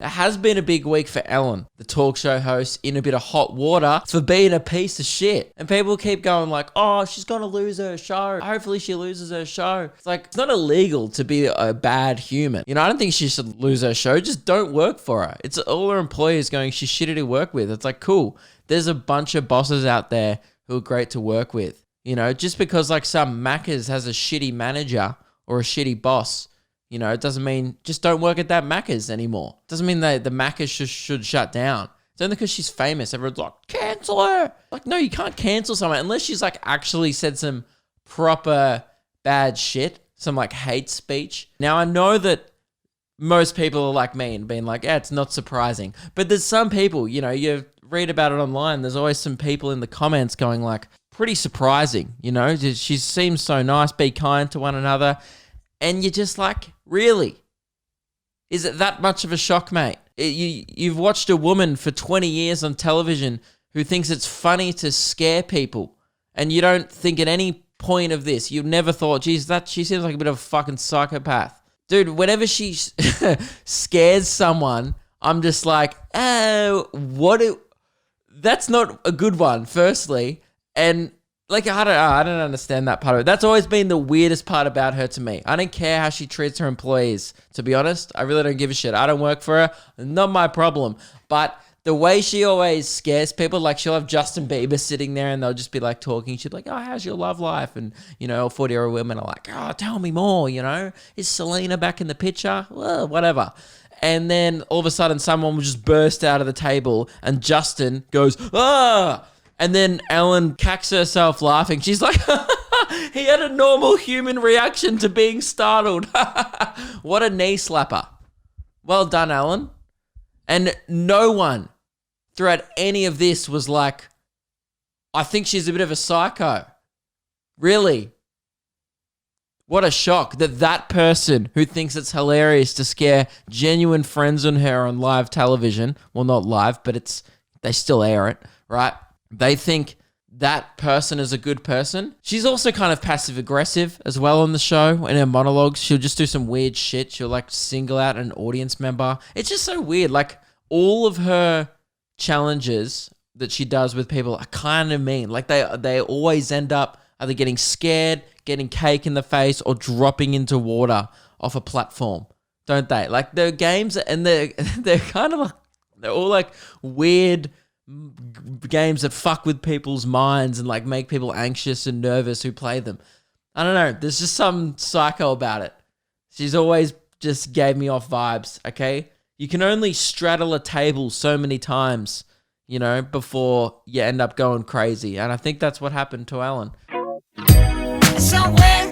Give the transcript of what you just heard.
It has been a big week for Ellen, the talk show host, in a bit of hot water for being a piece of shit. And people keep going like, oh, she's going to lose her show. Hopefully she loses her show. It's like, it's not illegal to be a bad human. You know, I don't think she should lose her show. Just don't work for her. It's all her employees going, she's shitty to work with. It's like, cool. There's a bunch of bosses out there who are great to work with. You know, just because like some Macca's has a shitty manager or a shitty boss, you know, it doesn't mean just don't work at that Macca's anymore. It doesn't mean that the Macca's should shut down. It's only because she's famous. Everyone's like, cancel her. Like, no, you can't cancel someone unless she's like actually said some proper bad shit, some like hate speech. Now, I know that most people are like me and being like, yeah, it's not surprising. But there's some people, you know, you read about it online. There's always some people in the comments going like, pretty surprising, you know, she seems so nice, be kind to one another. And you're just like, really? Is it that much of a shock, mate? You've watched a woman for 20 years on television who thinks it's funny to scare people, and you don't think at any point of this, you've never thought, geez, she seems like a bit of a fucking psychopath. Dude, whenever she scares someone, I'm just like, that's not a good one, firstly. And like, I don't understand that part of it. That's always been the weirdest part about her to me. I don't care how she treats her employees, to be honest. I really don't give a shit. I don't work for her. Not my problem. But the way she always scares people, like she'll have Justin Bieber sitting there and they'll just be like talking. She'll be like, oh, how's your love life? And, you know, 40-year-old women are like, oh, tell me more, you know. Is Selena back in the picture? Well, whatever. And then all of a sudden someone will just burst out of the table and Justin goes, ah! And then Ellen cacks herself laughing. She's like, he had a normal human reaction to being startled. What a knee slapper. Well done, Ellen. And no one throughout any of this was like, I think she's a bit of a psycho. Really? What a shock that person who thinks it's hilarious to scare genuine friends on her on live television, well, not live, but they still air it, right? They think that person is a good person. She's also kind of passive-aggressive as well on the show. In her monologues, she'll just do some weird shit. She'll like single out an audience member. It's just so weird. Like all of her challenges that she does with people are kind of mean. Like they always end up either getting scared, getting cake in the face, or dropping into water off a platform, don't they? Like the games, and they're kind of like, they're all like weird games that fuck with people's minds and like make people anxious and nervous who play them. I don't know. There's just some psycho about it. She's always just gave me off vibes, okay? You can only straddle a table so many times, you know, before you end up going crazy. And I think that's what happened to Ellen. Somewhere